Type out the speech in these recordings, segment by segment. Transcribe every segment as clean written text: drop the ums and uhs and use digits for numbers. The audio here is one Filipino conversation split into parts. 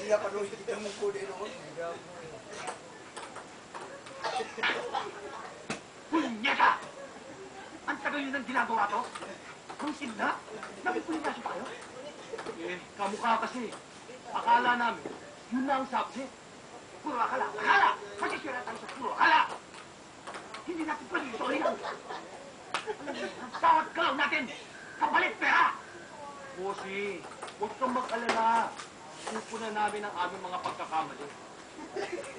pinapanood kita mo po din noon. Punyeta! Ang tagal yun ang ginagawa to? Ang signa? Nakipulitasyon pa kayo? Eh, kamukha kasi. Akala namin, yun na ang subject. Puro akala. Akala! Masisira tayo sa puro akala! Hindi natin pwede isuhin ang... Bawat galaw natin, kapalit pera! Bossy, huwag kang mag-alala. Pupunan namin ang aming mga pagkakamali.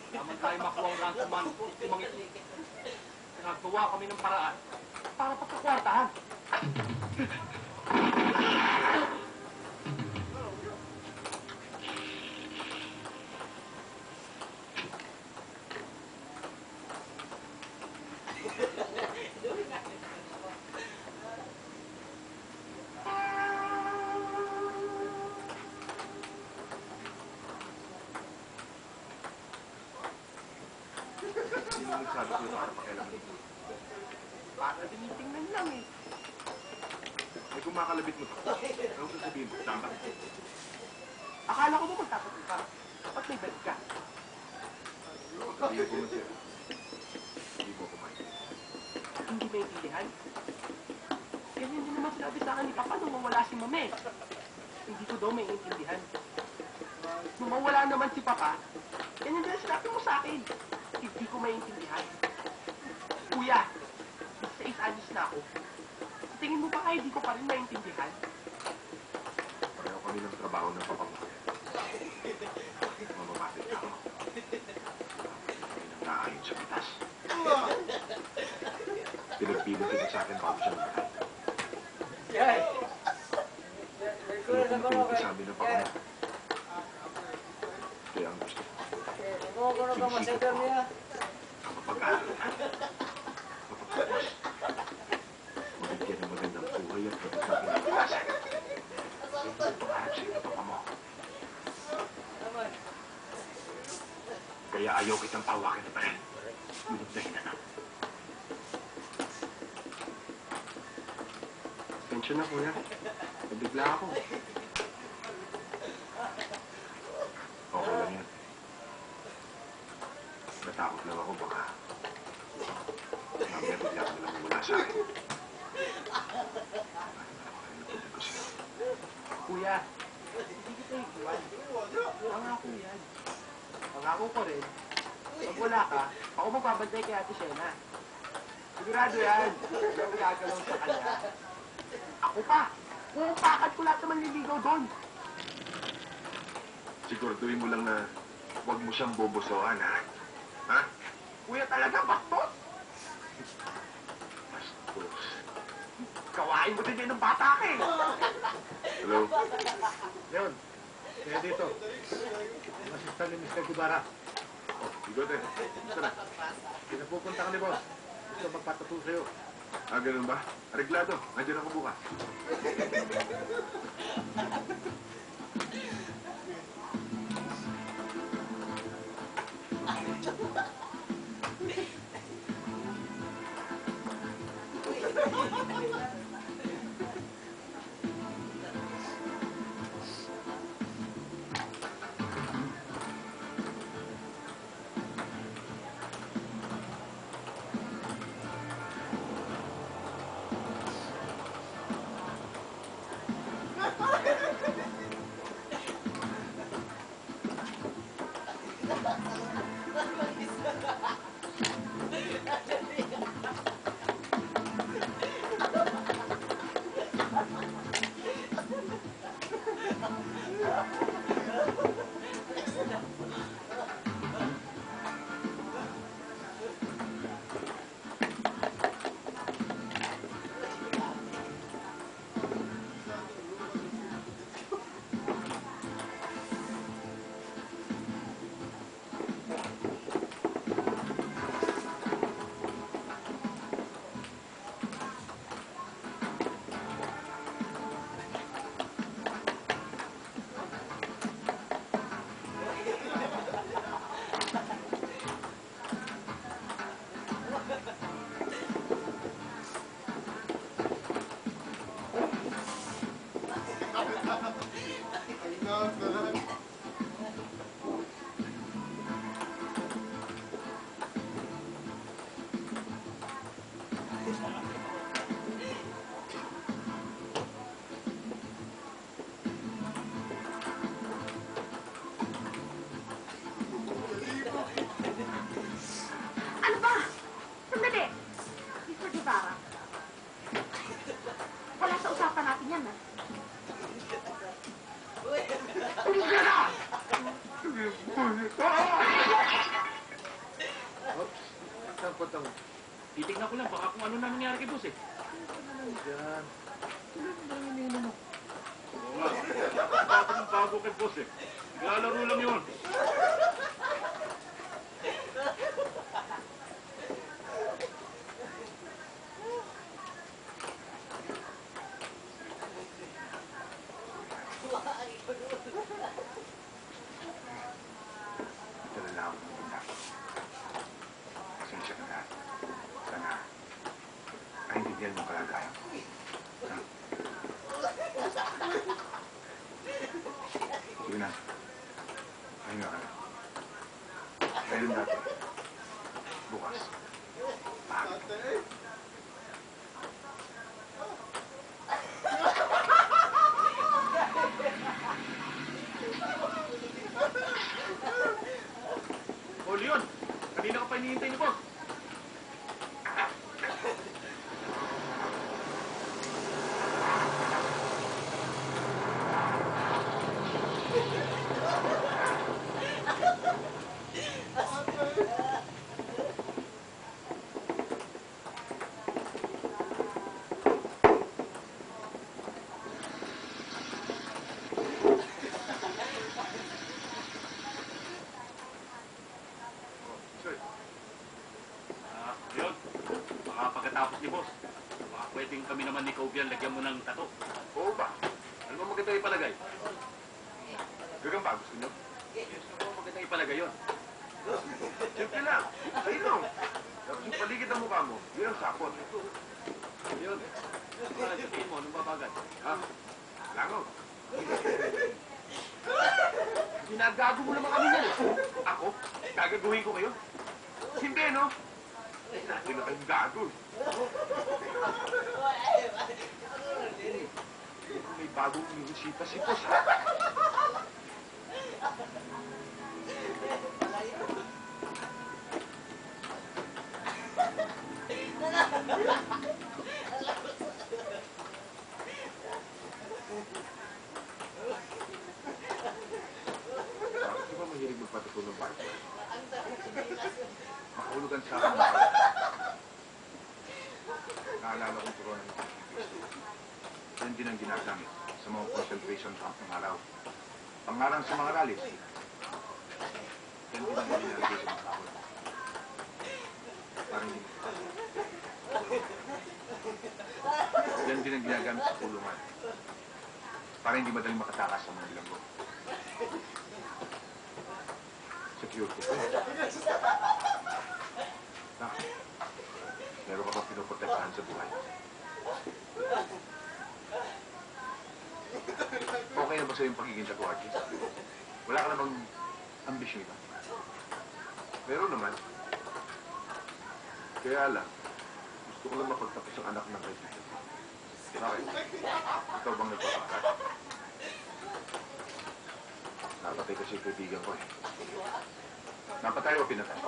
Naman tayo makuha ang ransuman, umangiti. Nagawa kami ng paraan para pagkakwartahan. Sabi ko para pakialaman. Para tinitingnan lang eh. Ay, kung makalabit mo to, anong sasabihin mo? Tama? Akala ko ba magtatatong ka? Dapat may balik ka. Sabihin ko man siya. Hindi mo kumain. Hindi maintindihan. Ganyan din naman sinabi sa akin ni Papa nung mawala si Mame. Hindi ko daw maintindihan. Nung mawala naman si Papa, ganyan din sinabi mo sa akin. Hindi ko maintindihan. Kuya, 6 anos na ako. Sa tingin mo ba kaya hindi ko pa rin maintindihan? Pareho kami ng trabaho ng papa mo. Mamamasid ka ako. Pinag-aayon sa pitas. Pinagpilot ito sa akin bago siya namatay. Ano kung mapilot sa amin ng papa mo? Kaya ang gusto ko. Sinisipot ko ang mapag-aaral natin. Mapagtapos. Mabigyan ng magandang buhay at mabigyan ng pinaglasan. Ito ang pangarap sa iyo, papa mo. Kaya ayaw kitang pawakin na pa rin. Yun ang dahilan na. Tensyon na, kuya. Nabigla ako. Okay lang yan. Natakot lang ako, baka mamaya bigla ka nalang mula sa akin. Kuya, hindi kita ikiwan. Pangako yan. Pangako ko rin. Pag wala ka, ako magbabantay kay Ate Shena. Sigurado yan. Hindi ako gagalaw sa kanya. Ako pa. Pupakat ko lahat naman niligaw doon. Siguraduhin mo lang na huwag mo siyang bobosoan, ha? Ha? Kuya talaga, bastos. Bastos. Gawain mo din ng bata ka eh. Hello? Leon, kaya dito. Masistan ni Mr. Guevara. Bigote, gusto na. Pinapupunta ka ni boss. Gusto magpatato sa'yo. Ah, ganun ba? Areglado, nandiyan ako bukas. ano na nangyari kay boss eh? Yan. Tuloy mo lang iniinom mo. Oo nga. Bakit yung bago kay boss eh? Naglalaro lang yun. Ito na lang ako ng bunda. Pasensya ka na. Sana, naintindihan mo kalagayan ko. Ha? Sige na. Pahinga ka na. Ngayon dati. Bukas. Pagod. O, Leon! Kanina ka pa hinihintay ni boss. Sir, Leon, baka pagkatapos ni boss, baka pwedeng kami naman ni Kobian lagyan mo ng tato. oo ba? Ano mo maganda ipalagay? Gagang ba? Gusto nyo? Ano mo maganda ipalagay yun? Siyempre lang. Sa ilong. Tapos yung paligid ng mukha mo, yun ang sapot. Leon, ano sabihin mo? Anong babagat? Ha? Langaw. Ginagago mo naman kami yan eh. Ako? Gagaguhin ko kayo? Hindi, no? Natin na kayong gago. May bagong inisita si Pos. Bakit di ba mahilig magpatuto ng Bible? Makahulugan sa akin. Naalala kong turuan ng yan din ang ginagamit sa mga concentration camp ng araw. Pangarang sa mga rallies. Yan din ang ginagay sa mga tao. Parang hindi yan din ang ginagamit sa kulungan. Para hindi madaling makatakas sa mga bilanggo. Security ko. Meron ka bang pinoprotektahan sa buhay? Okay na ba sa'yo yung pagiging tattoo artist? Wala ka namang ambisyon ka? Meron naman. Kaya lang, gusto ko lang mapagtapos ang anak ng kaibigan. Bakit? Ikaw bang nagpapakarat? Napatay kasi yung kaibigan ko eh. Napatay o pinatay?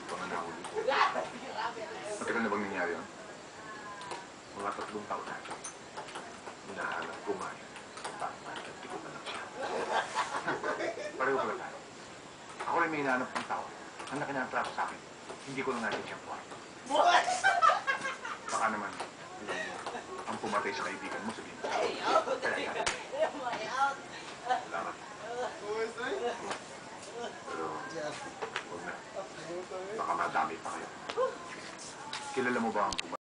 Mga nahuli. Matagal na bang nangyari yun? Mga 3 taon na. Hinahanap ko nga yun. Tapos tikot na lang siya. Pareho pala tayo. Ako rin may hinahanap ng tao. Ang nakinatrap sa akin. Hindi ko na natin siyang buhay. Baka naman, alam mo, ang pumatay sa kaibigan mo, sabihin mo. Kaya yan. Salamat. Pero, huwag na. Baka madami pa kayo. Kilala mo ba ang pumatay?